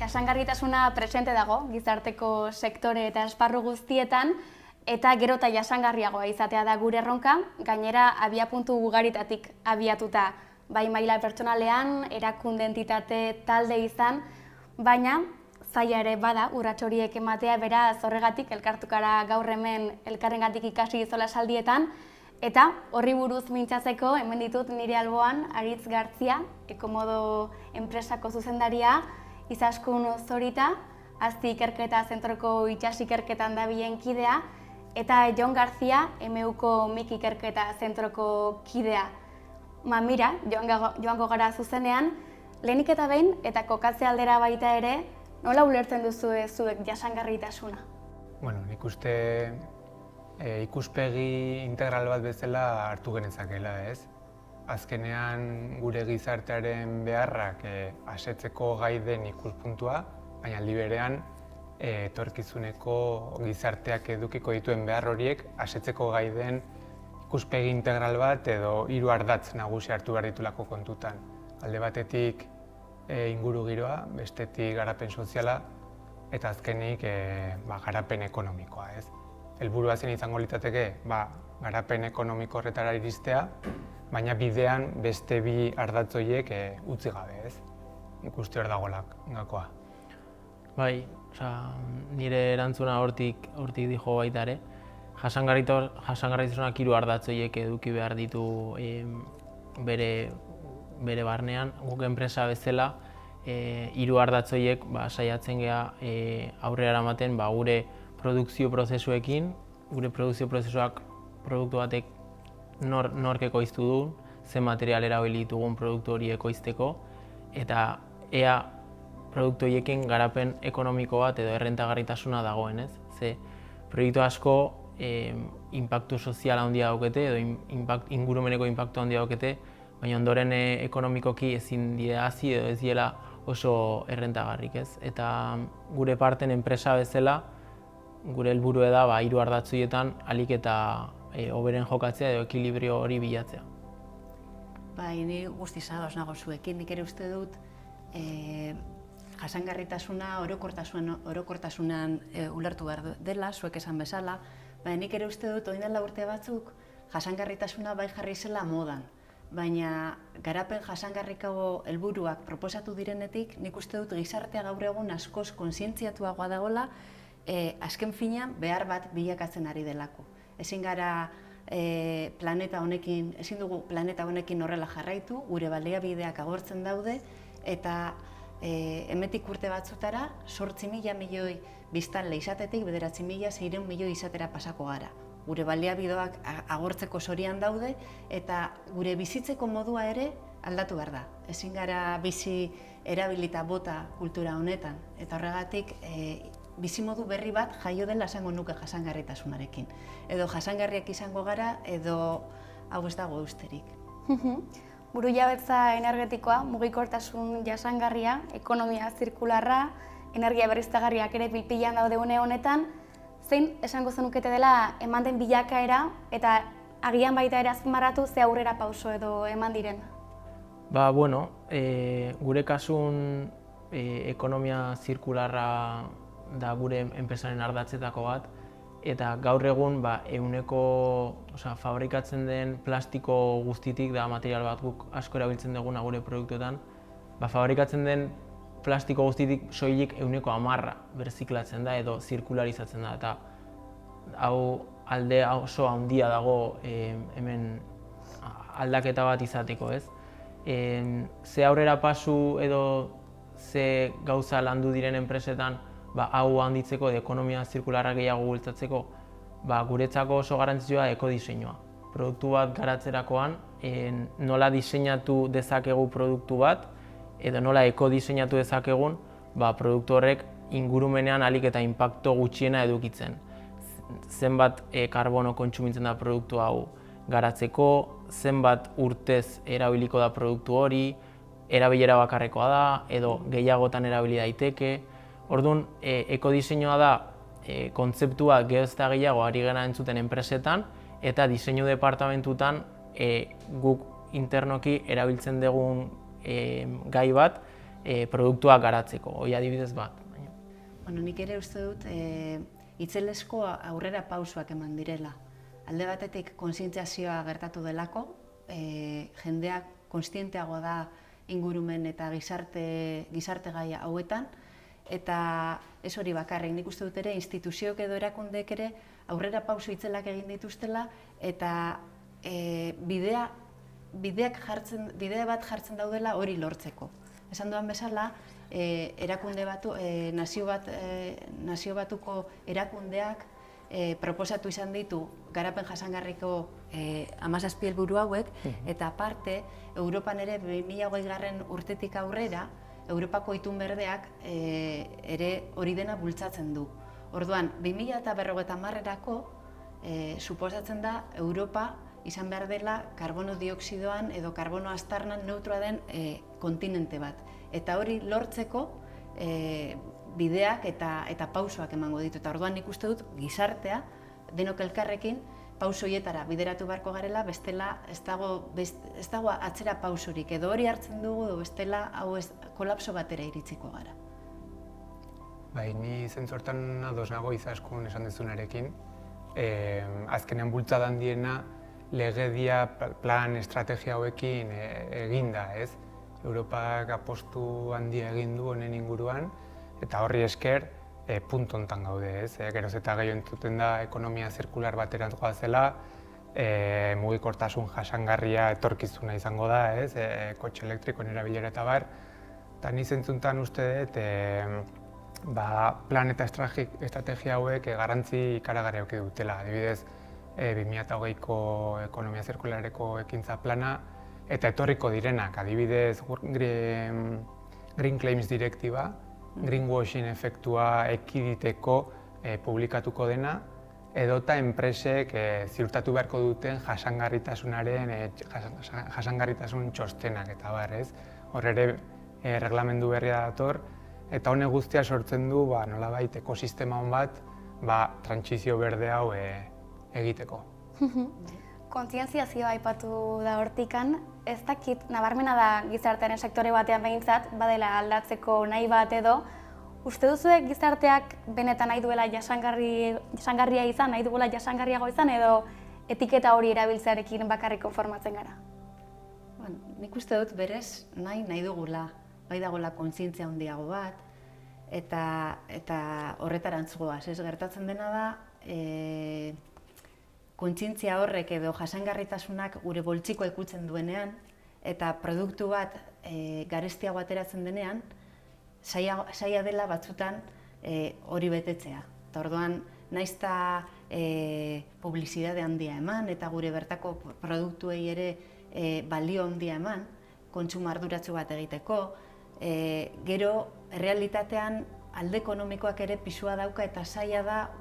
jasangarritasuna presente dago gizarteko sektore eta esparru guztietan, eta gero eta jasangarriagoa izatea da gure erronka, gainera abiapuntu ugaritatik abiatuta, bai maila pertsonalean, erakunde entitate talde izan, baina zaila ere bada urrats horiek ematea, beraz horregatik elkartukara gaur hemen elkarrengatik ikasi solasaldietan, eta horri buruz mintzatzeko hemen ditut nire alboan Aritz Gartzia, Ekomodo enpresako zuzendaria, Izaskun Zorita, Azti Ikerketa Zentroko itsas ikerketan dabilen kidea, eta Jon Garzia, MUko MIK Ikerketa Zentroko kidea. Mira, joango gara zuzenean, lehenik eta behin, eta kokatze aldera baita ere, nola ulertzen duzu zuek jasangarritasuna? Bueno, nik uste ikuspegi integral bat bezala hartu genezakela, ez? Azkenean gure gizartearen beharrak asetzeko gai den ikuspuntua, baina aldi berean etorkizuneko gizarteak edukiko dituen behar horiek asetzeko gai den ikuspegi integral bat edo hiru ardatz nagusi hartu behar ditulako kontutan. Alde batetik inguru giroa, bestetik garapen soziala eta azkenik garapen ekonomikoa, ez? Helburua zen izango litzateke garapen ekonomiko horretara iristea, baina bidean beste bi ardatz horiek utzi gabe, ez? Ikuste hor dagolak gakoa. Bai, nire erantzuna hortik dijo baita ere. Jasangarritasunak hiru ardatz horiek eduki behar ditu bere barnean. Guk enpresa bezala hiru ardatz horiek saiatzen gea aurrera eramaten gure produkzio prozesuekin, gure produkzio prozesuak produktu batek nork ekoiztu duen, ze material erabili ditugun produktu hori ekoizteko, eta ea produktu horiekin garapen ekonomiko bat edo errentagarritasuna dagoen, ez? Ze proiektu asko inpaktu sozial handia daukete edo ingurumeneko inpaktu handia daukete, baina ondoren ekonomikoki ezin dira hazi edo ez diela oso errentagarrik, ez? Eta gure parten enpresa bezala, gure helburua da hiru ardatz horietan ahalik eta hoberen jokatzea edo ekilibrio hori bilatzea. Bai, ni guztiz ados nago zuekin, nik ere uste dut jasangarritasuna orokortasunan ulertu behar dela, zuek esan bezala, baina nik ere uste dut orain dela urte batzuk jasangarritasuna bai jarri zela modan, baina garapen jasangarrikago helburuak proposatu direnetik, nik uste dut gizartea gaur egun askoz kontzientziatuagoa dagoela, azken finean behar bat bilakatzen ari delako. Ezin dugu planeta honekin horrela jarraitu, gure baliabideak agortzen daude, eta hemendik urte batzutara 8.000 milioi biztanle izatetik 9.600 milioi izatera pasako gara. Gure baliabideak agortzeko zorian daude, eta gure bizitzeko modua ere aldatu behar da. Ezin gara bizi erabilita bota kultura honetan, eta horregatik bizimodu berri bat jaio dela esango nuke jasangarritasunarekin. Edo jasangarriak izango gara, edo hau ez dago usterik. Burujabetza energetikoa, mugikortasun jasangarria, ekonomia zirkularra, energia berriztagarriak ere pilpilan daude une honetan, zein esango zenukete dela eman den bilakaera eta agian baita ere azpimarratu ze aurrera pauso edo eman diren? Gure kasun ekonomia zirkularra da gure enpresaren ardatzetako bat, eta gaur egun fabrikatzen den plastiko guztitik da material bat guk asko erabiltzen duguna gure produktuetan, fabrikatzen den plastiko guztitik soilik 10% berziklatzen da edo zirkularizatzen da, eta hau alde oso handia dago hemen aldaketa bat izateko, ez? Ze aurrera pasu edo ze gauza landu diren enpresetan hau handitzeko edo ekonomia zirkularra gehiago bultzatzeko, guretzako oso garrantzitsua ekodiseinua. Produktu bat garatzerakoan nola diseinatu dezakegu produktu bat edo nola ekodiseinatu dezakegun produktu horrek ingurumenean ahalik eta inpaktu gutxiena edukitzen. Zenbat karbono kontsumitzen da produktu hau garatzeko, zenbat urtez erabiliko da produktu hori, erabilera bakarrekoa da edo gehiagotan erabili daiteke. Orduan, ekodiseinua da kontzeptua geroz eta gehiago ari gara entzuten enpresetan, eta diseinu departamentutan guk internoki erabiltzen dugun gai bat, produktuak garatzeko, hori adibidez bat. Bueno, nik ere uste dut itzelesko aurrera pausoak eman direla. Alde batetik kontzientziazioa gertatu delako, jendeak kontzienteago da ingurumen eta gizarte gaia hauetan, eta ez hori bakarrik, nik uste dut ere instituzioek edo erakundeek ere aurrera pauso itzelak egin dituztela, eta bidea bat jartzen daudela hori lortzeko. Esan duan bezala, erakunde batu, nazio batuko erakundeak proposatu izan ditu garapen jasangarriko 17 helburu hauek, eta aparte, Europan ere 2020 urtetik aurrera, Europako itun berdeak ere hori dena bultzatzen du. Orduan, 2050erako suposatzen da Europa izan behar dela karbono dioxidoan edo karbono aztarnan neutroa den kontinente bat. Eta hori lortzeko bideak eta pausoak emango ditu. Eta orduan nik uste dut gizartea, denok elkarrekin, pauso horietara bideratu beharko garela, bestela ez dago atzera pausorik. Edo hori hartzen dugu, edo bestela hau kolapso batera iritsiko gara. Bai, ni zentzu hortan ados nago Izaskun esan dezunarekin. Azkenean bultzada handiena legedia, plan, estrategia hauekin eginda, ez? Europak apostu handia egin du honen inguruan, eta horri esker puntu hontan gaude, ez? Geroz eta gehiago entzuten da ekonomia zirkular baterantz goazela, mugikortasun jasangarria etorkizuna izango da, ez? Kotxe elektrikoen erabilera eta bar. Eta ni zentzuntan uste dut, plan eta estrategia hauek garrantzi ikaragarri eduki dutela. Adibidez, 2020ko ekonomia zirkularreko ekintza plana, eta etorriko direnak, adibidez Green Claims Direktiba, greenwashing efektua ekiditeko publikatuko dena, edota enpresek ziurtatu beharko duten jasangarritasun txostenak eta bar, ez? Hor ere reglamendu berria dator, eta honek guztia sortzen du nolabait ekosistema hon bat trantsizio berde hau egiteko. Kontzientziazioa aipatu da hortikan, ez dakit, nabarmena da gizartearen sektore batean behintzat, badela aldatzeko nahi bat edo, uste duzuek gizarteak benetan nahi duela jasangarria izan, nahi duela jasangarriago izan, edo etiketa hori erabiltzearekin bakarrik konformatzen gara? Nik uste dut berez nahi dugula, bai dagoela kontzientzia handiago bat, eta horretarantz goaz, ez gertatzen dena da, kontzientzia horrek edo jasangarritasunak gure boltsikoa ikutzen duenean, eta produktu bat garestiago ateratzen denean, saia dela batzutan hori betetzea. Eta orduan, nahiz eta publizitate handia eman, eta gure bertako produktuei ere balio handia eman, kontsumo arduratsu bat egiteko, gero, errealitatean alde ekonomikoak ere pisua dauka eta saia da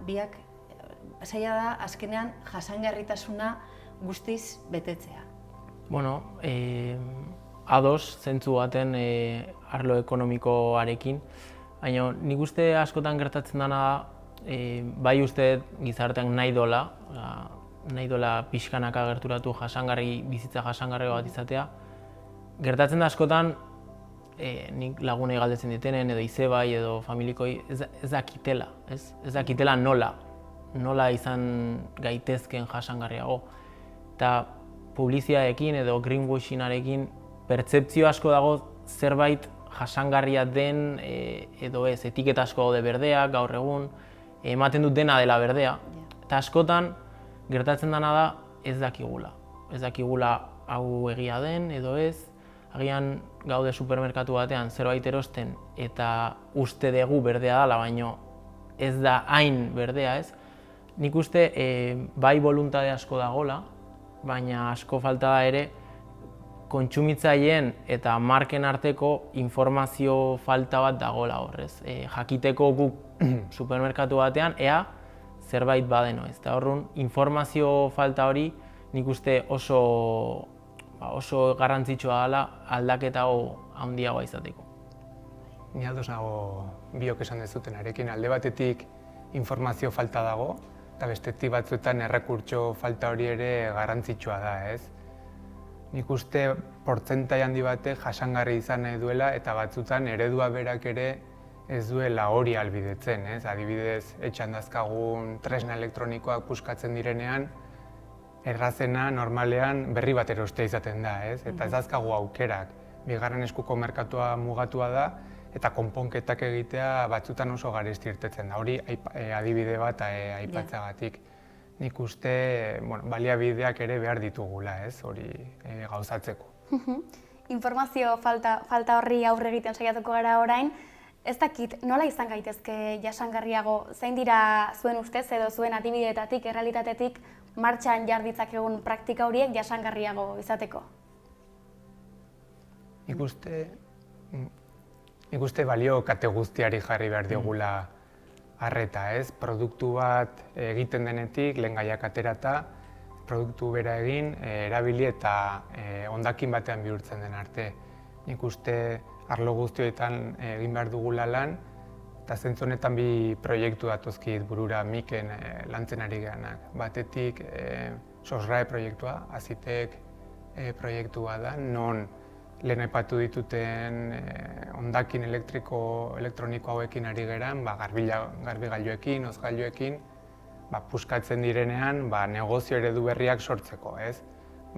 azkenean jasangarritasuna guztiz betetzea. Bueno, ados zentzu baten arlo ekonomikoarekin, baina nik uste askotan gertatzen dena da, bai uste gizartean nahi dola pixkanaka gerturatu bizitza jasangarri bat izatea. Gertatzen da askotan, nik lagunei galdetzen ditenen, edo izebai, edo familikoi, ez dakitela nola izan gaitezken jasangarriago. Eta publizitateekin edo greenwashingarekin pertzepzio asko dago zerbait jasangarria den edo ez, etiketa asko daude berdeak, gaur egun, ematen dut dena dela berdea. Eta askotan gertatzen dena da ez dakigula. Ez dakigula hau egia den edo ez, agian gaude supermerkatu batean zerbait erosten eta uste dugu berdea dela, baina ez da hain berdea, ez? Nik uste bai boluntate asko dagola, baina asko falta da ere kontsumitzaileen eta marken arteko informazio falta bat dagola horrez. Jakiteko guk supermerkatu batean ea zerbait badeno, ez? Eta horren informazio falta hori nik uste oso garrantzitsua dela aldaketa handiagoa izateko. Ni ados nago biok esan dezutenarekin, alde batetik informazio falta dago, eta bestetik batzuetan errekurtso falta hori ere garrantzitsua da, ez? nik uste portzentai handi batek jasangarri izan nahi duela eta batzutan eredua berak ere ez duela hori ahalbidetzen, ez? Adibidez, etxean dazkagun tresna elektronikoak puskatzen direnean, errazena normalean berri bat erostea izaten da, ez? Eta ez dazkagu aukerak. Bigarren eskuko merkatua mugatua da eta konponketak egitea batzutan oso garesti irtetzen da. Hori adibide bat aipatzagatik. Nik uste baliabideak ere behar ditugula, ez? Hori gauzatzeko. Informazio falta horri aurre egiten saiatuko gara orain. Ez dakit, nola izan gaitezke jasangarriago, zein dira zuen ustez edo zuen adibideetatik, errealitatetik martxan jar ditzakegun praktika horiek jasangarriago izateko? Nik uste balio kate guztiari jarri behar diogula arreta, ez? Produktu bat egiten denetik, lehengaiak aterata, produktu bera egin, erabili eta hondakin batean bihurtzen den arte. Nik uste arlo guztioetan egin behar dugula lan, eta zentzu honetan bi proiektu datozkit burura Miken lantzen ari geanak. Batetik SOSRAE proiektua, Azitek proiektua da, non lehen aipatu dituten hondakin elektroniko hauekin ari geran, garbigailuekin, hozgailuekin, puskatzen direnean negozio eredu berriak sortzeko, ez?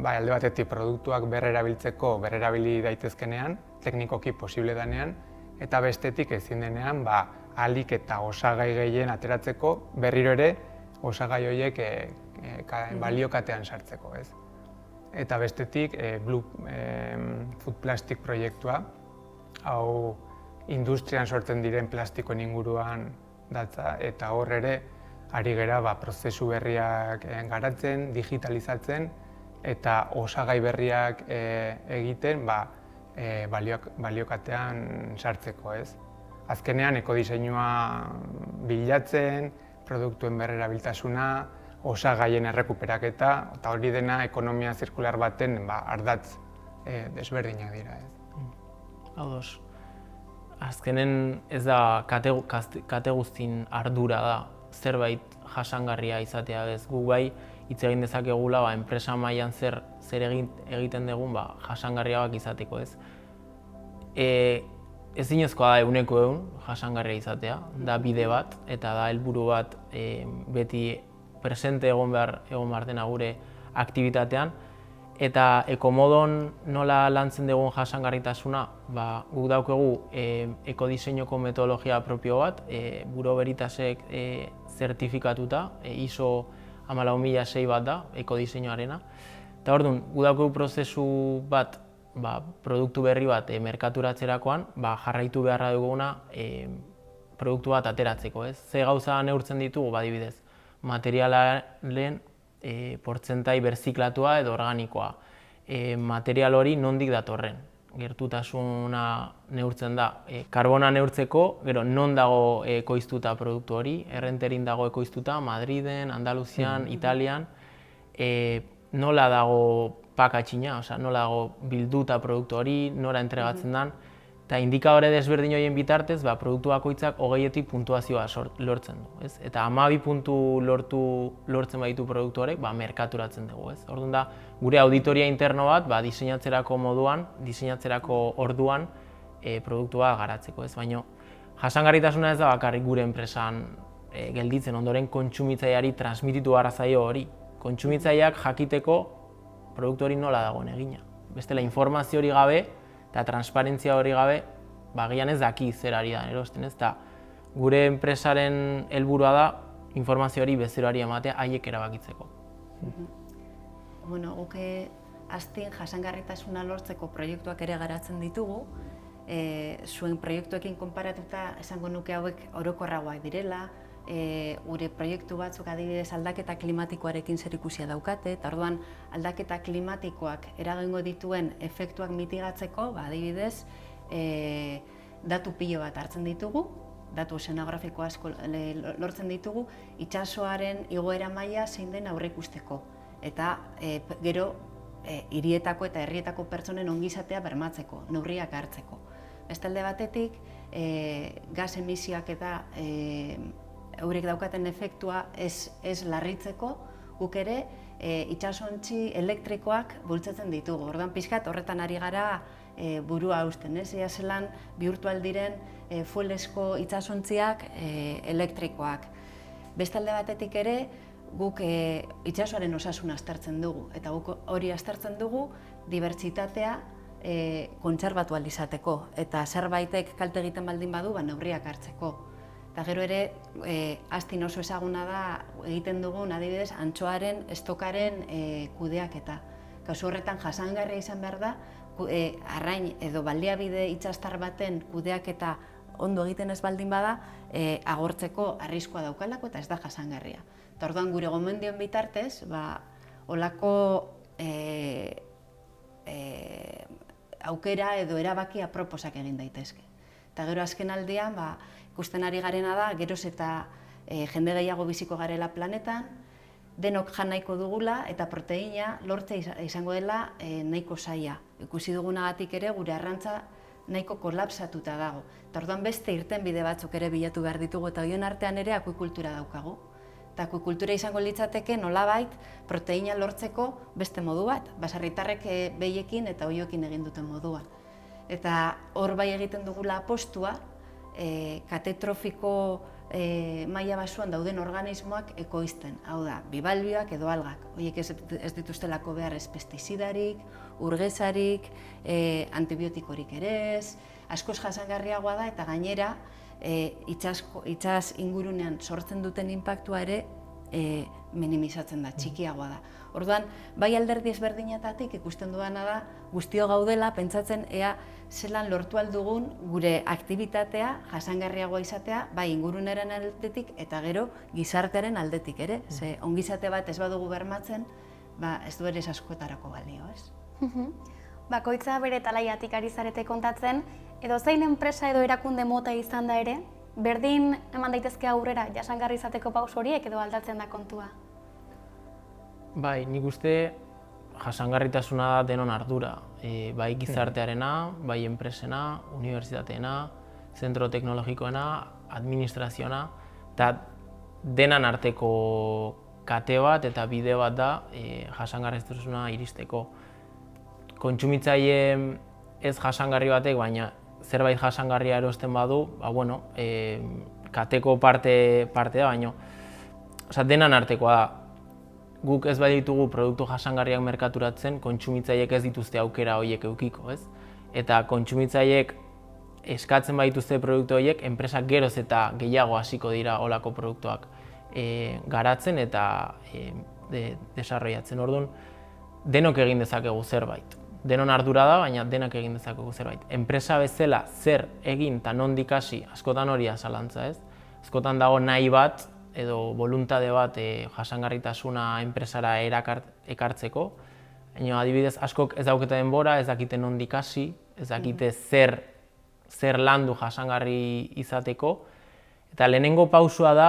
Alde batetik produktuak berrerabiltzeko, berrerabili daitezkenean, teknikoki posible denean, eta bestetik ezin denean, ahalik eta osagai gehien ateratzeko, berriro ere osagai horiek baliokatean sartzeko, ez? Eta bestetik, Blue Food Plastic proiektua, hau industrian sortzen diren plastikoen inguruan datza, eta hor ere ari gera prozesu berriak garatzen, digitalizatzen, eta osagai berriak egiten baliokatean sartzeko, ez? Azkenean, ekodiseinua bilatzen, produktuen berrerabiltasuna, osagaien errekuperaketa, eta hori dena ekonomia zirkular baten ardatz desberdinak dira, ez? Ados. Azkenen ez da kate guztin ardura da zerbait jasangarria izatea, ez? Gu bai hitz egin dezakegula enpresa mailan zer egiten dugun jasangarriagoak izateko, ez? Ezinezkoa da 100% jasangarria izatea, da bide bat eta da helburu bat beti presente egon behar dena gure aktibitatean. Eta ekomodon nola lantzen dugun jasangarritasuna, guk daukagu ekodiseinoko metodologia propio bat, Bureau Veritasek zertifikatuta, ISO 14006 bat da, ekodiseinuarena. Eta orduan, guk daukagu prozesu bat, produktu berri bat merkaturatzerakoan, jarraitu beharra duguna produktu bat ateratzeko, ez? Ze gauza neurtzen ditugu, adibidez, materialaren portzentai berziklatua edo organikoa. Material hori nondik datorren. Gertutasuna neurtzen da. Karbona neurtzeko, gero non dago ekoiztuta produktu hori, Errenterin dago ekoiztuta, Madriden, Andaluzian, Italian, nola dago pakatxina, nola dago bilduta produktu hori, nora entregatzen den, eta indikadore desberdin horien bitartez, produktu bakoitzak 20etik puntuazioa lortzen du. Eta 12 puntu lortzen baditu produktu horrek, merkaturatzen dugu. Orduan da, gure auditoria interno bat, diseinatzerako moduan, diseinatzerako orduan, produktua garatzeko. Baina, jasangarritasuna ez da bakarrik gure enpresan gelditzen, ondoren kontsumitzaileari transmititu behar zaio hori. Kontsumitzaileak jakiteko produktu hori nola dagoen egina. Bestela, informazio hori gabe, eta transparentzia hori gabe, agian ez daki zer ari da erosten, ez da gure enpresaren helburua da informazio hori bezeroari ematea haiek erabakitzeko. Bueno, guk aztien jasangarritasuna lortzeko proiektuak ere garatzen ditugu, zuen proiektuekin konparatuta esango nuke hauek orokorragoak direla, gure proiektu batzuk adibidez aldaketa klimatikoarekin zerikusia daukate, eta orduan aldaketa klimatikoak eragingo dituen efektuak mitigatzeko, adibidez, datu pilo bat hartzen ditugu, datu ozeanografiko asko lortzen ditugu, itsasoaren igoera maila zein den aurreikusteko, eta gero hirietako eta herrietako pertsonen ongizatea bermatzeko, neurriak hartzeko. Beste alde batetik, gas emisioak eta eurek daukaten efektua ez larritzeko, guk ere itsasontzi elektrikoak bultzatzen ditugu. Orduan pixkat horretan ari gara burua hausten, ez? Ea zelan bihurtu aldiren fuelesko itsasontziak elektrikoak. Beste alde batetik ere, guk itsasoaren osasuna aztertzen dugu, eta guk hori aztertzen dugu dibertsitatea kontserbatu ahal izateko, eta zerbaitek kalte egiten baldin badu, neurriak hartzeko. Eta gero ere, astin oso ezaguna da egiten dugun, adibidez, antxoaren, estokaren kudeaketa. Kasu horretan jasangarria izan behar da, arrain edo baliabide itsastar baten kudeaketa ondo egiten ez baldin bada, agortzeko arriskua daukalako eta ez da jasangarria. Eta orduan gure gomendioen bitartez, olako aukera edo erabaki aproposak egin daitezke. Eta gero azken aldian, ikusten ari garena da, geroz eta jende gehiago biziko garela planetan, denok jan nahiko dugula eta proteina lortzea izango dela nahiko zaila. Ikusi dugunagatik ere gure arrantza nahiko kolapsatuta dago. Eta orduan beste irtenbide batzuk ere bilatu behar ditugu eta horien artean ere akuikultura daukagu. Eta akuikultura izango litzateke nolabait proteina lortzeko beste modu bat, baserritarrek behiekin eta oioekin egin duten moduan. Eta hor bai egiten dugula apostua, katetrofiko maila basuan dauden organismoak ekoizten. Hau da, bibalbioak edo algak. Horiek ez dituztelako behar ez pestizidarik, urgezarik, antibiotikorik ere ez, askoz jasangarriagoa da eta gainera itsas ingurunean sortzen duten inpaktua ere minimizatzen da, txikiagoa da. Orduan, bai alderdi ezberdinetatik ikusten duana da, guztio gaudela, pentsatzen ea zelan lortu aldugun gure aktibitatea jasangarriagoa izatea, bai ingurunaren aldetik eta gero gizartearen aldetik ere. Ze ongizate bat ez badugu bermatzen, ez du ere askotarako balio, ez? Bakoitza bere talaiatik ari zarete kontatzen, edo zein enpresa edo erakunde mota izan da ere, berdin eman daitezke aurrera jasangarri izateko pauso horiek edo aldatzen da kontua? Bai, nik uste jasangarritasuna da denon ardura. Bai gizartearena, bai enpresena, unibertsitateena, zentro teknologikoena, administrazioena, eta denan arteko kate bat eta bide bat da jasangarritasuna iristeko. Kontsumitzaile ez jasangarri batek, baina zerbait jasangarria erosten badu, kateko parte da, baina denan artekoa da. Guk ez baditugu produktu jasangarriak merkaturatzen, kontsumitzaileek ez dituzte aukera horiek edukiko, ez? Eta kontsumitzaileek eskatzen badituzte produktu horiek, enpresak geroz eta gehiago hasiko dira olako produktuak garatzen eta desarrollatzen. Orduan, denok egin dezakegu zerbait. Denon ardura da, baina denak egin dezakegu zerbait. Enpresa bezala zer egin eta nondik hasi, askotan hori zalantza, ez? Askotan dago nahi bat edo boluntade bat jasangarritasuna enpresara ekartzeko. Adibidez, askok ez daukete denbora, ez dakite nondik hasi, ez dakite zer landu jasangarri izateko. Eta lehenengo pausua da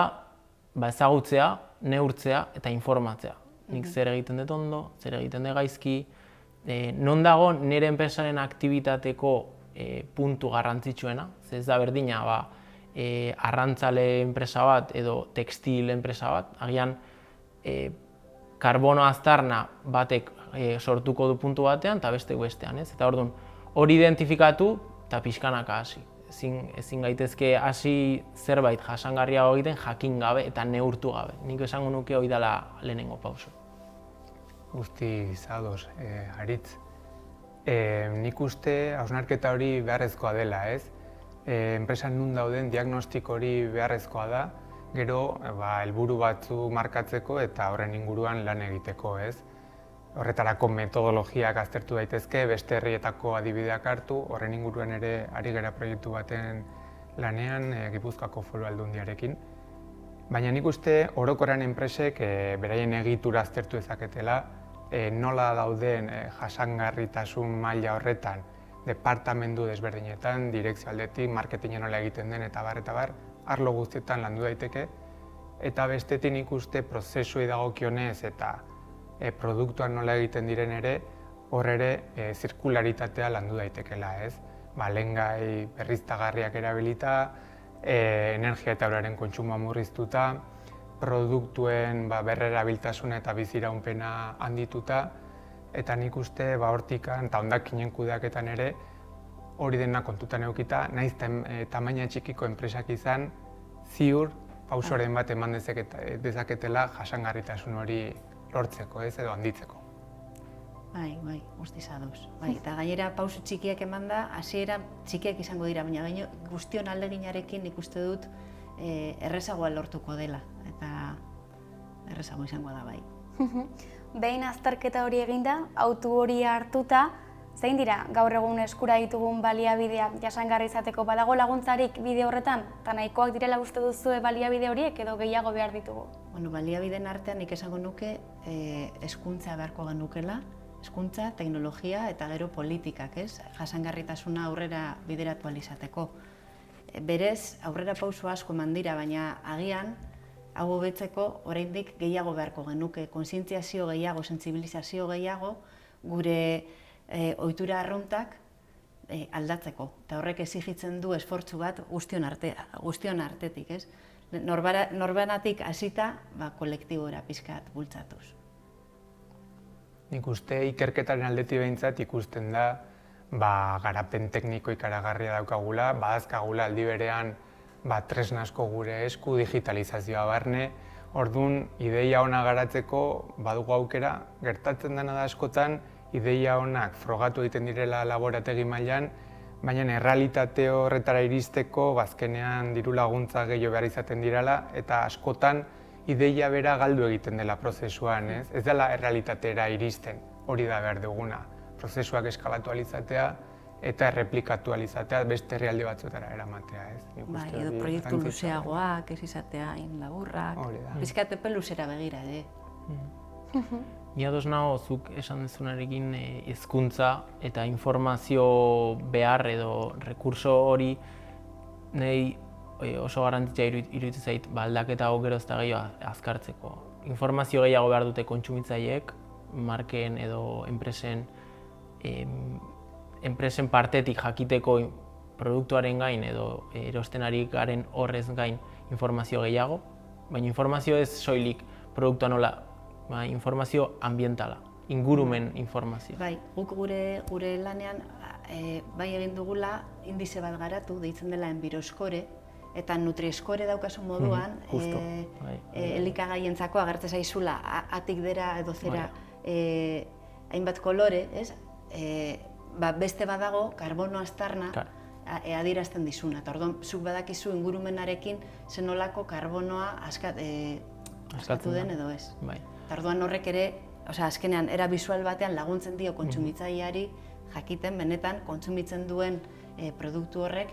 ezagutzea, neurtzea eta informatzea. Nik zer egiten dut ondo, zer egiten dut gaizki, non dago nire enpresaren aktibitateko puntu garrantzitsuena, ez da berdina arrantzale enpresa bat edo tekstil enpresa bat, agian karbono aztarna batek sortuko du puntu batean eta bestek bestean, ez? Eta orduan, hori identifikatu eta pixkanaka hasi. Ezin gaitezke hasi zerbait jasangarriago egiten jakin gabe eta neurtu gabe. Nik esango nuke hori dela lehenengo pauso. Guztiz ados, Aritz. Nik uste hausnarketa hori beharrezkoa dela, ez? Enpresan nun dauden diagnostiko hori beharrezkoa da, gero helburu batzuk markatzeko eta horren inguruan lan egiteko, ez? Horretarako metodologiak aztertu daitezke, beste herrietako adibideak hartu, horren inguruan ere ari gara proiektu baten lanean Gipuzkoako Foru Aldundiarekin. Baina nik uste orokorrean enpresek beraien egitura aztertu dezaketela, nola dauden jasangarritasun maila horretan departamendu desberdinetan, direkzio aldetik, marketingen nola egiten den eta bar, arlo guztietan landu daiteke. Eta bestetik nik uste prozesuei dagokionez eta produktuan nola egiten diren ere, hor ere zirkularitatea landu daitekela, ez? Lehengai berriztagarriak erabilita, energia eta uraren kontsumoa murriztuta, produktuen berrerabiltasuna eta biziraunpena handituta, eta nik uste hortikan eta hondakinen kudeaketan ere hori dena kontutan edukita, nahiz tamaina txikiko enpresak izan, ziur pausoren bat eman dezaketela jasangarritasun hori lortzeko, ez, edo handitzeko. Bai, guztiz ados. Bai, eta gainera pausu txikiak eman da, hasiera txikiak izango dira, baina gaino guztion ahaleginarekin nik uste dut errezagoa lortuko dela, eta errezago izango da bai. Behin azterketa hori eginda, autu hori hartuta, zein dira gaur egun eskura ditugun baliabideak jasangarri izateko, badago laguntzarik bide horretan, eta nahikoak direla uste duzue baliabide horiek edo gehiago behar ditugu? Bueno, baliabideen artean nik esango nuke hezkuntza beharko genukela, hezkuntza, teknologia eta gero politikak, ez? Jasangarritasuna aurrera bideratu ahal izateko. Berez, aurrera pauso asko eman dira, baina agian hau hobetzeko oraindik gehiago beharko genuke, kontzientziazio gehiago, sentsibilizazio gehiago, gure ohitura arruntak aldatzeko. Eta horrek exijitzen du esfortzu bat guztion artetik, ez? Norbanatik hasita, kolektibora pixkat bultzatuz. Nik uste ikerketaren aldetik behintzat ikusten da garapen tekniko ikaragarria daukagula, badazkagula aldi berean tresna asko gure esku, digitalizazioa barne, orduan ideia ona garatzeko badugu aukera, gertatzen dena da askotan ideia onak frogatu egiten direla laborategi mailan, baina errealitate horretara iristeko azkenean diru laguntza gehiago behar izaten direla eta askotan ideia bera galdu egiten dela prozesuan, ez? Ez dela errealitatera iristen, hori da behar duguna. Prozesuak eskalatu alizatea eta erreplikatu alizatea beste herrialde batzuetara eramatea, ez? Edo proiektu luzeagoak, ez izatea laburrak, bizkat epe luzera begira, Ni ados nago zuk esan dezunarekin hezkuntza eta informazio behar edo rekurso hori nahi oso garrantzitsua iruditzen zait aldaketa hau gero eta gehiago azkartzeko. Informazio gehiago behar dute kontsumitzaileek, marken edo enpresen partetik jakiteko produktuaren gain edo erosten ari garen horrez gain informazio gehiago, baina informazio ez soilik produktua nola, informazio ambientala, ingurumen informazio. Bai, guk gure lanean bai egin dugula indize bat garatu, deitzen dela Enviroskore, eta Nutriskore daukasun moduan, elikagaientzako agertzen zaizula atik dera edo zera hainbat kolore, beste badago karbono aztarna adierazten dizuna. Eta orduan, zuk badakizu ingurumenarekin zenolako karbonoa askatu den edo ez. Eta orduan horrek ere, azkenean, era bisual batean laguntzen dio kontsumitzaileari jakiten benetan kontsumitzen duen produktu horrek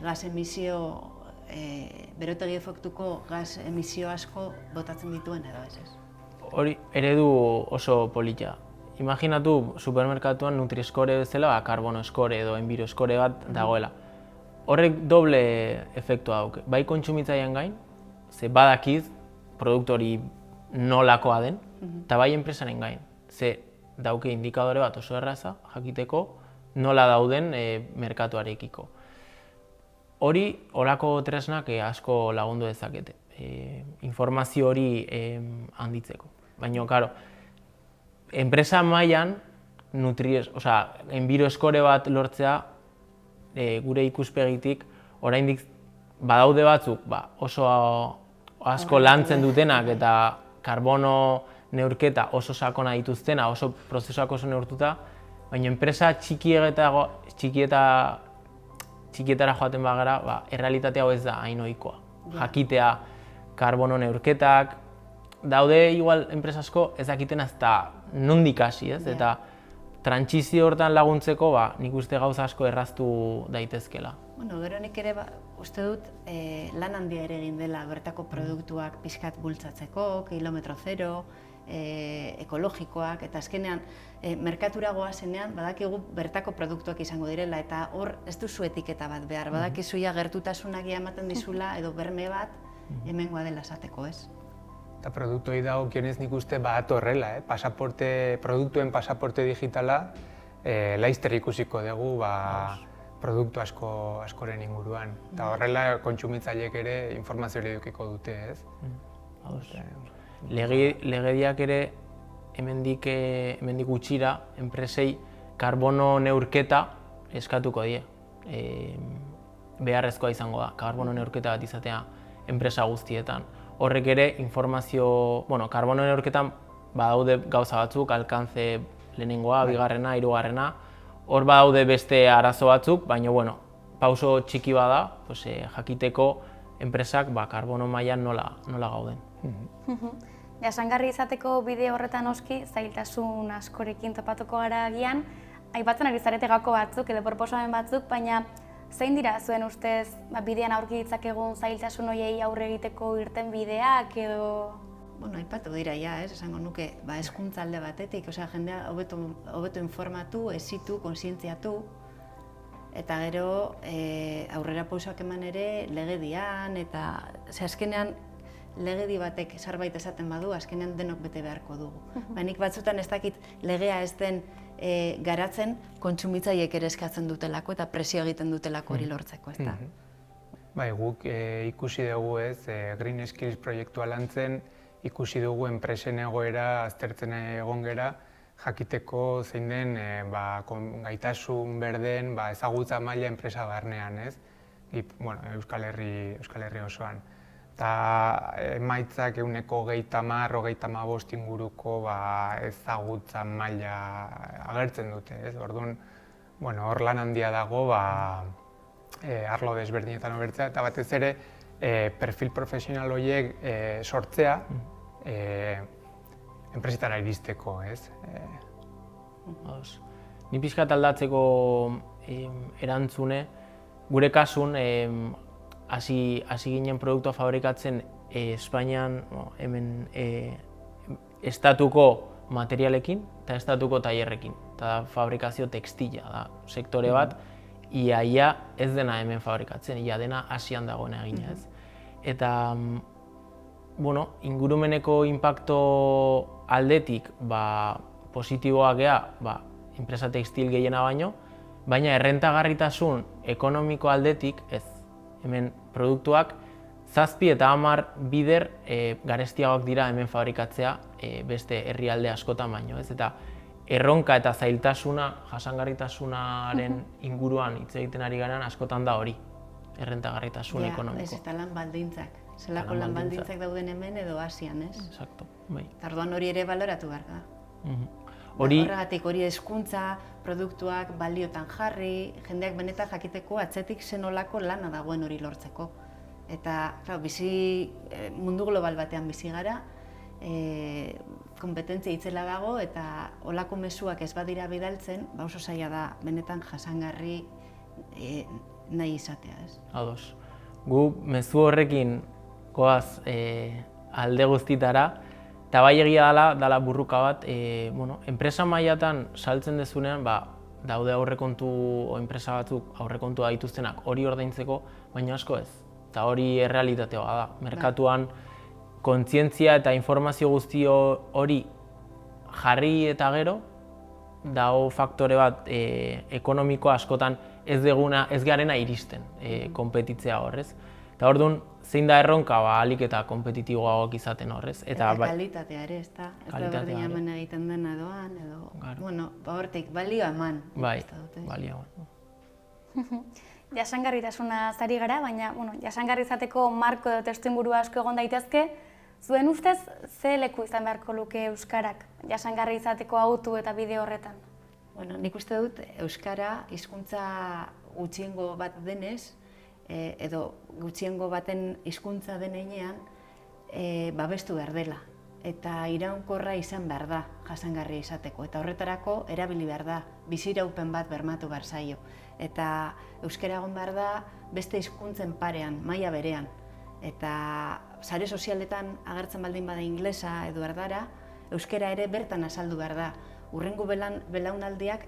gas emisio, berotegi efektuko gas emisio asko botatzen dituen edo ez. Hori eredu oso polita. Imaginatu supermerkatuan Nutriskore bezala karbono eskore edo Enviroskore bat dagoela. Horrek doble efektua dauke. Bai kontsumitzailean gain, ze badakiz produktu hori nolakoa den, eta bai enpresaren gain. Ze dauke indikadore bat oso erraza jakiteko nola dauden merkatuarekiko. Hori, horako tresnak asko lagundu dezakete, informazio hori handitzeko. Baina, karo, enpresa mailan Enviroskore bat lortzea gure ikuspegitik oraindik badaude batzuk oso asko lantzen dutenak eta karbono neurketa oso sakona dituztena, oso prozesuak oso neurtuta, baina enpresa txikietara joaten bagara, errealitate hau ez da hain ohikoa. Jakitea karbono neurketak, daude igual enpresa asko ez dakiten ezta nondik hasi, ez? Eta trantsizio hortan laguntzeko, nik uste gauza asko erraztu daitezkela. Bueno, gero nik ere uste dut lan handia ere egin dela bertako produktuak pixkat bultzatzeko, kilometro zero, ekologikoak, eta azkenean merkatura goazenean badakigu bertako produktuak izango direla, eta hor ez duzu etiketa bat behar, badakizu gertutasunak ematen dizula edo berme bat hemengoa dela esateko, ez? Eta produktoi dagokionez nik uste horrela, produktuen pasaporte digitala laizter ikusiko dugu produktu askoren inguruan. Eta horrela kontsumitzaileek ere informazio hori edukiko dute, ez? Legediak ere hemendik gutxira enpresei karbono neurketa eskatuko die. Beharrezkoa izango da, karbono neurketa bat izatea enpresa guztietan. Horrek ere informazio, karbono neurketan badaude gauza batzuk, alkantze lehenengoa, bigarrena, hirugarrena, hor badaude beste arazo batzuk, baina pauso txiki bada, jakiteko enpresak karbono mailan nola gauden. Jasangarri izateko bide horretan oski, zailtasun askorekin topatuko gara agian, aipatzen ari zarete gako batzuk edo proposamen batzuk, baina zein dira zuen ustez bidean aurki ditzakegun zailtasun horiei aurre egiteko irten bideak edo... Aipatu dira, esango nuke, hezkuntza alde batetik, jendea hobeto informatu, hezitu, kontzientziatu, eta gero aurrera pausoak eman ere legedian, eta azkenean legedi batek zerbait esaten badu, azkenean denok bete beharko dugu. Nik batzutan ez dakit legea ez den garatzen kontsumitzaileek ere eskatzen dutelako eta presio egiten dutelako hori lortzeko, ez da? Guk ikusi dugu Green Skills proiektua lantzen, ikusi dugu enpresen egoera aztertzen egon gera, jakiteko zein den gaitasun berden ezagutza maila enpresa barnean, Euskal Herri osoan. Eta emaitzak 30–35 inguruko ezagutza maila agertzen dute. Orduan, hor lan handia dago arlo desberdinetan hobertzea, eta batez ere perfil profesional horiek sortzea enpresetara iristeko. Ni pixkat aldatzeko erantzune, gure kasun hasi ginen produktua fabrikatzen Espainian hemen estatuko materialekin eta estatuko tailerrekin. Eta fabrikazio tekstila da sektore bat, ia ez dena hemen fabrikatzen, ia dena Asian dagoen egina ez. Eta ingurumeneko inpakto aldetik positiboak gea enpresa tekstil gehiena baino, baina errentagarritasun ekonomiko aldetik ez. Hemen produktuak 7 eta 10 bider garestiagoak dira hemen fabrikatzea beste herrialde askotan baino, ez? Eta erronka eta zailtasuna, jasangarritasunaren inguruan hitz egiten ari garen askotan da hori, errentagarritasun ekonomiko. Ez eta lan baldintzak, zelako lan baldintzak dauden hemen edo Asian, ez? Exacto, bai. Orduan hori ere baloratu behar da. Horregatik hori hezkuntza, produktuak baliotan jarri, jendeak benetan jakiteko atzetik zenolako lana dagoen hori lortzeko. Eta mundu global batean bizi gara, kompetentzia itzela dago eta olako mezuak ez badira bidaltzen, oso zaila da benetan jasangarri nahi izatea, ez? Ados. Gu mezu horrekin goaz alde guztitara, eta bai egia dela burruka bat, enpresa mailatan saltzen dezunean, daude aurrekontu enpresa batzuk aurrekontua dituztenak hori ordaintzeko, baina asko ez. Eta hori errealitatea da. Merkatuan kontzientzia eta informazio guzti hori jarri eta gero, dago faktore bat ekonomiko askotan ez garena iristen konpetitzea horrez. Eta orduan, zein da erronka ahalik eta kompetitiboagoak izaten horrez. Eta kalitatea ere, ez da? Ez da berdin hemen egiten dena doan, edo... hortik, balioa eman. Bai, balioa eman. Jasangarritasuna zari gara, baina jasangarri izateko marko edo testuinguru asko egon daitezke. Zuen ustez, ze leku izan beharko luke euskarak jasangarri izateko autu eta bide horretan? Nik uste dut euskara hizkuntza gutxiengo bat denez, edo gutxiengo baten hizkuntza den heinean babestu behar dela. Eta iraunkorra izan behar da jasangarria izateko. Eta horretarako erabili behar da, biziraupen bat bermatu behar zaio. Eta euskara egon behar da beste hizkuntzen parean, maila berean. Eta sare sozialetan agertzen baldin bada inglesa edo erdara, euskara ere bertan azaldu behar da. Hurrengo belaunaldiak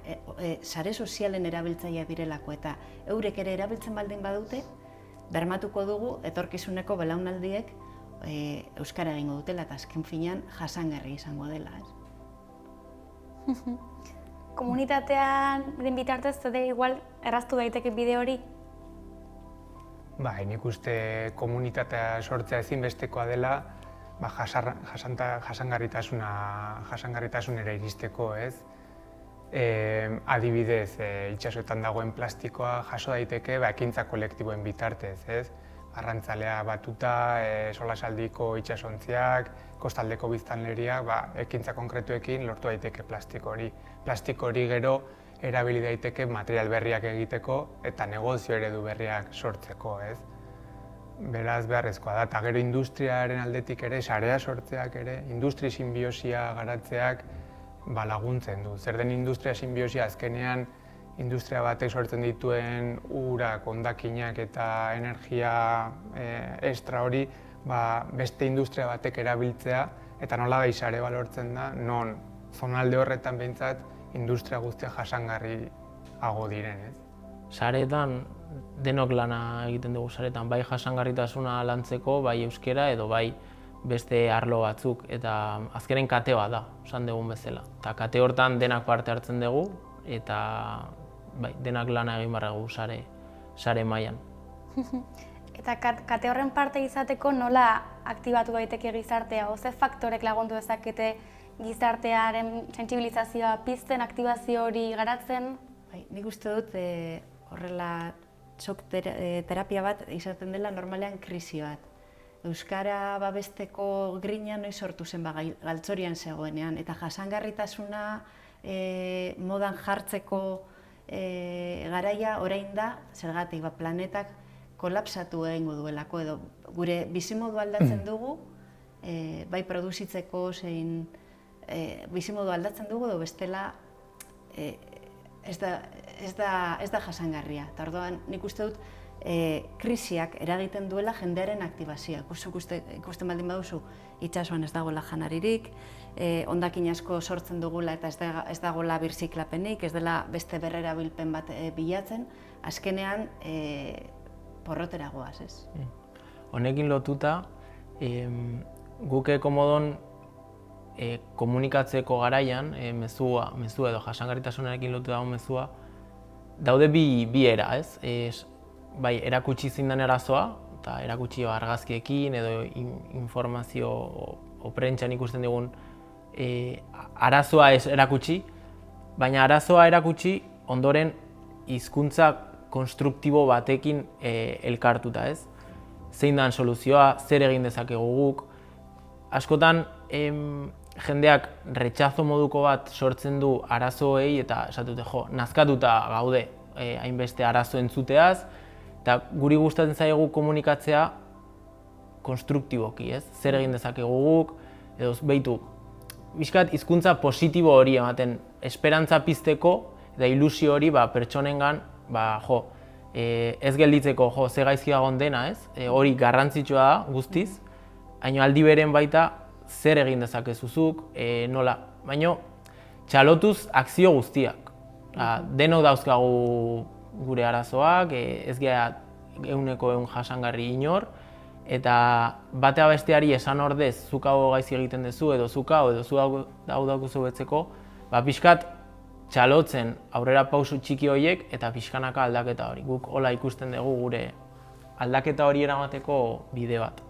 sare sozialen erabiltzailea direlako eta eurek ere erabiltzen baldin badute, bermatuko dugu etorkizuneko belaunaldiek euskara egingo dutela eta azken finean jasangarri izango dela. Komunitatean bitartez zede igual erraztu daiteke bide hori? Nik uste komunitatea sortzea ezinbestekoa dela, jasangarritasunera iristeko, ez? Adibidez, itsasoetan dagoen plastikoa jaso daiteke ekintza kolektiboen bitartez, ez? Arrantzalea batuta, solasaldiko itsasontziak, kostaldeko biztanleriak, ekintza konkretuekin lortu daiteke plastiko hori. Plastiko hori gero erabili daiteke material berriak egiteko eta negozio eredu berriak sortzeko, ez? Beraz, beharrezkoa da, eta gero industriaren aldetik ere, sarea sortzeak ere, industri sinbiosia garatzeak laguntzen du. Zer den industria sinbiosia azkenean industria batek sortzen dituen urak, hondakinak eta energia extra hori beste industria batek erabiltzea eta nola sare balortzen da, non zonalde horretan behintzat industria guztia jasangarriago diren, ez? Sareetan denok lana egiten dugu sareetan, bai jasangarritasuna lantzeko, bai euskera edo bai beste arlo batzuk, eta azkenen kate bat da, esan dugun bezala. Eta kate hortan denak parte hartzen dugu, eta denak lana egin behar dugu sare mailan. Eta kate horren parte izateko nola aktibatu daiteke gizartea, ze faktorek lagundu dezakete gizartearen sentsibilizazioa pizten, aktibazio hori garatzen? Nik uste dut horrela txok terapia bat izaten dela normalean krisi bat. Euskara babesteko grina noiz sortu zen galtzorian zegoenean, eta jasangarritasuna modan jartzeko garaia orain da, zergatik planetak kolapsatu egingo duelako, edo gure bizimodu aldatzen dugu, bai produzitzeko zein bizimodu aldatzen dugu, edo bestela ez da jasangarria. Eta orduan nik uste dut krisiak eragiten duela jendearen aktibazioa. Ikusten baldin baduzu itsasoan ez dagoela janaririk, hondakin asko sortzen dugula eta ez dagoela birziklapenik, ez dela beste berrerabilpen bat bilatzen, azkenean porrotera goaz, ez? Honekin lotuta, guk Komodon komunikatzeko garaian, mezua edo jasangarritasunarekin lotu dago mezua, daude bi era, ez? Bai, erakutsi zindan arazoa, eta erakutsi argazkiekin edo informazio o prentxan ikusten digun arazoa ez erakutsi, baina arazoa erakutsi ondoren hizkuntza konstruktibo batekin elkartuta, ez? Zein dan soluzioa, zer egin dezakegu guk. Askotan jendeak retxazo moduko bat sortzen du arazoei eta esatute nazkatuta gaude hainbeste arazo entzuteaz, eta guri gustatzen zaigu komunikatzea konstruktiboki, ez? Zer egin dezakegu guk, edo behitu, bizkat hizkuntza positibo hori ematen, esperantza pizteko eta ilusio hori pertsonengan, ez gelditzeko ze gaizki dagoen dena, ez? Hori garrantzitsua da guztiz, baina aldi beren baita zer egin dezakezuzuk, nola, baina txalotuz akzio guztiak. Denok dauzkagu gure arazoak, ez gara 100% jasangarri inor, eta batea besteari esan ordez zuk hau gaizki egiten duzu, edo zuk hau daukuzu betzeko, pixkat txalotzen aurrera pausu txiki horiek eta pixkanaka aldaketa hori. Guk hola ikusten dugu gure aldaketa hori eramateko bide bat.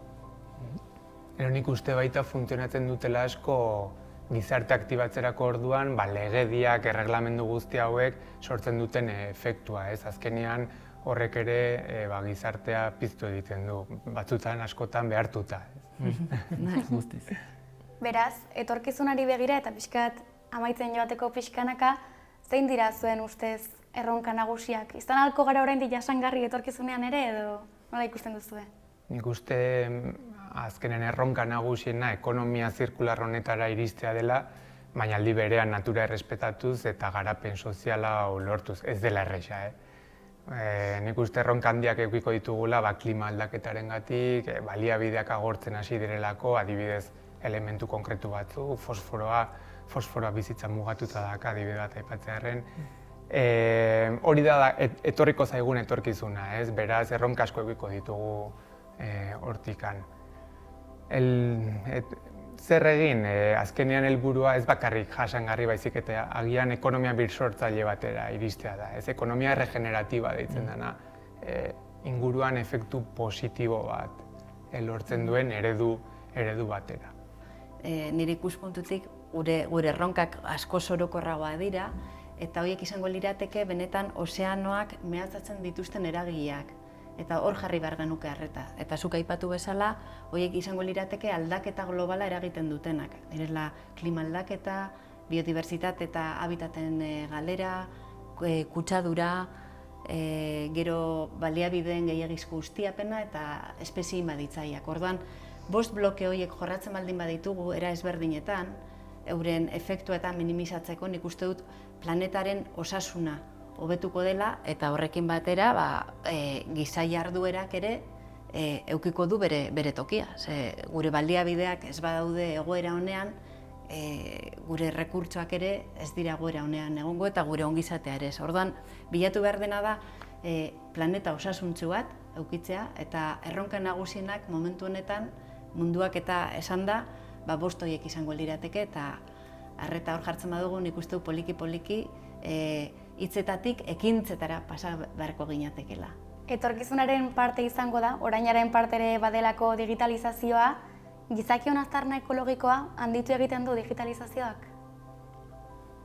Nik uste baita funtzionatzen dutela asko gizarte aktibatzerako orduan, legediak, erreglamendu guzti hauek sortzen duten efektua, ez? Azkenean horrek ere gizartea piztu egiten du, batzutan askotan behartuta. Guztiz. Beraz, etorkizunari begira eta pixkat amaitzen joateko pixkanaka, zein dira zuen ustez erronka nagusiak? Izan ahalko gara oraindik jasangarri etorkizunean ere, edo nola ikusten duzue? Nik uste azkenen erronka nagusiena ekonomia zirkular honetara iristea dela, baina aldi berean natura errespetatuz eta garapen soziala lortuz. Ez dela erresa, Nik uste erronka handiak edukiko ditugula klima aldaketarengatik, baliabideak agortzen hasi direlako, adibidez elementu konkretu batzu, fosforoa bizitza mugatuta daka, adibide bat aipatzearren. Hori da etorriko zaigun etorkizuna, ez? Beraz, erronka asko edukiko ditugu hortikan. Zer egin, azkenean helburua ez bakarrik jasangarri baizik eta agian ekonomia birsortzaile batera iristea da. Ez ekonomia regeneratiba deitzen dena, inguruan efektu positibo bat lortzen duen eredu eredu batera. Nire ikuspuntutik gure erronkak asko orokorragoa dira, eta horiek izango lirateke benetan ozeanoak mehatxatzen dituzten eragileak. Eta hor jarri behar genuke arreta. Eta zuk aipatu bezala, horiek izango lirateke aldaketa globala eragiten dutenak. Direla klima aldaketa, biodibertsitate eta habitaten galera, kutsadura, gero baliabideen gehiagizko ustiapena eta espezie inbaditzaileak. Orduan, 5 bloke horiek jorratzen baldin baditugu era ezberdinetan, euren efektua eta minimizatzeko nik uste dut planetaren osasuna hobetuko dela, eta horrekin batera giza jarduerak ere edukiko du bere tokia. Gure baliabideak ez badaude egoera honean, gure errekurtsoak ere ez dira egoera honean egongo eta gure ongizatea ere ez. Orduan, bilatu behar dena da planeta osasuntsu bat edukitzea, eta erronka nagusienak momentu honetan munduak eta esan da, 5 horiek izango lirateke, eta arreta hor jartzen badugu nik uste du poliki-poliki hitzetatik ekintzetara pasa beharko ginatekela. Etorkizunaren parte izango da, orainaren parte ere badelako digitalizazioa, gizakion aztarna ekologikoa handitu egiten du digitalizazioak?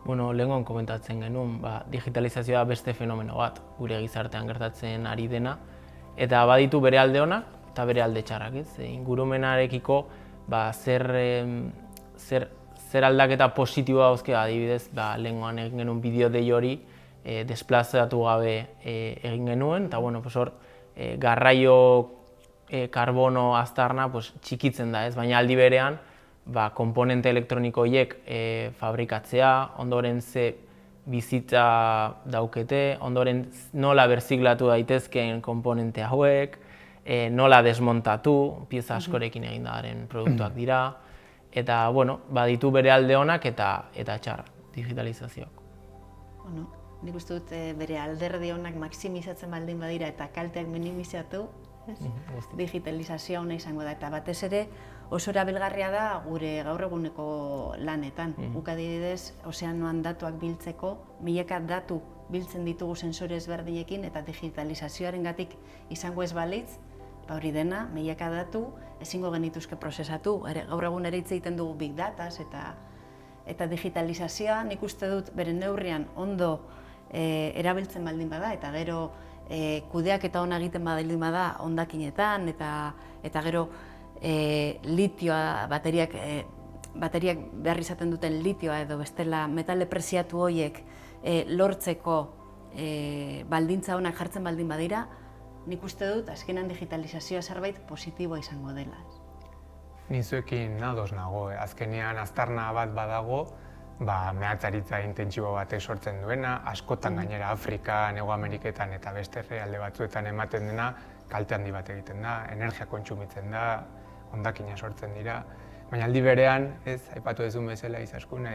Lehengoan komentatzen genuen, digitalizazioa beste fenomeno bat, gure gizartean gertatzen ari dena, eta baditu bere alde onak eta bere alde txarrak, ingurumenarekiko zer aldaketa positiboa dauzke, adibidez, lehengoan egin genuen bideo dei hori desplazatu gabe egin genuen, eta hor garraio karbono aztarna txikitzen da, baina aldi berean konponente elektroniko horiek fabrikatzea, ondoren ze bizitza daukete, ondoren nola berziklatu daitezkeen konponente hauek, nola desmontatu, pieza askorekin egin daren produktuak dira, eta baditu bere alde onak eta txar digitalizazioak. Nik uste dut bere alderdi onak maximizatzen baldin badira eta kalteak minimizatu, digitalizazioa ona izango da, eta batez ere oso erabilgarria da gure gaur eguneko lanetan. Guk adibidez, ozeanoan datuak biltzeko, milaka datu biltzen ditugu sensore ezberdinekin, eta digitalizazioarengatik izango ez balitz, hori dena, milaka datu ezingo genituzke prozesatu. Gaur egun ere hitz egiten dugu big dataz eta digitalizazioa nik uste dut bere neurrian ondo erabiltzen baldin bada, eta gero kudeak eta ona egiten baldin bada hondakinetan, eta gero litioa, bateriak behar izaten duten litioa edo bestela metale preziatu horiek lortzeko baldintza onak jartzen baldin badira, nik uste dut azkenan digitalizazioa zerbait positiboa izango dela. Ni zuekin ados nago, azkenean aztarna bat badago, mehatxaritza intentsibo batek sortzen duena, askotan gainera Afrikan, Hego Ameriketan eta beste herrialde batzuetan ematen dena, kalte handi bat egiten da, energia kontsumitzen da, hondakina sortzen dira, baina aldi berean, aipatu duzun bezala izaskun,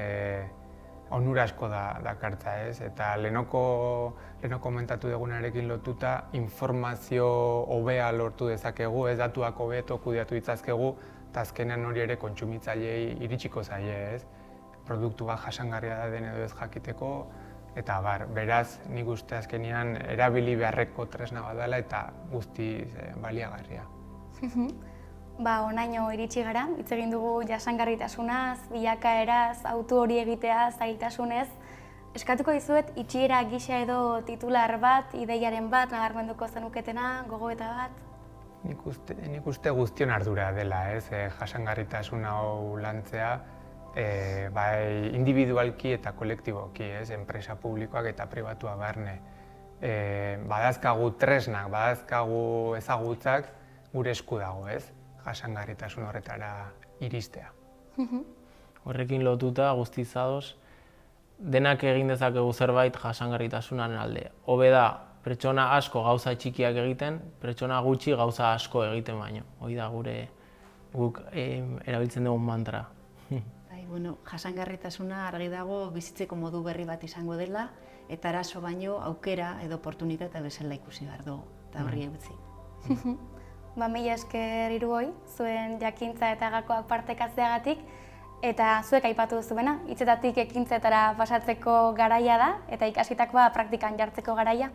onura asko dakartza, eta lehenoko komentatu dugunarekin lotuta informazio hobea lortu dezakegu, datuak hobeto kudeatu ditzazkegu, eta azkenean hori ere kontsumitzaileei iritsiko zaie, produktu bat jasangarria da den edo ez jakiteko, eta beraz nik uste azkenean erabili beharreko tresna bat dela eta guztiz baliagarria. Honaino iritsi gara, hitz egin dugu jasangarritasunaz, bilakaeraz, autu hori egitea zailtasunez. Eskatuko dizuet itxiera gisa edo titular bat, ideiaren bat, nabarmenduko zenuketena, gogoeta bat? Nik uste guztion ardura dela, jasangarritasun hau lantzea, bai individualki eta kolektiboki, enpresa publikoak eta pribatua barne. Badazkagu tresnak, badazkagu ezagutzak gure esku dago, jasangarritasun horretara iristea. Horrekin lotuta guztiz ados, denak egin dezakegu zerbait jasangarritasunaren alde. Hobe da, pertsona asko gauza txikiak egiten, pertsona gutxi gauza asko egiten baino. Hori da guk erabiltzen dugun mantra. Jasangarritasuna argi dago bizitzeko modu berri bat izango dela, eta arazo baino aukera edo oportunitate bezala ikusi behar dugu, eta horri egutzi. Mila esker hiruoi, zuen jakintza eta gakoak partekatzeagatik, eta zuek aipatu duzuena, hitzetatik ekintzetara pasatzeko garaia da, eta ikasitakoa praktikan jartzeko garaia.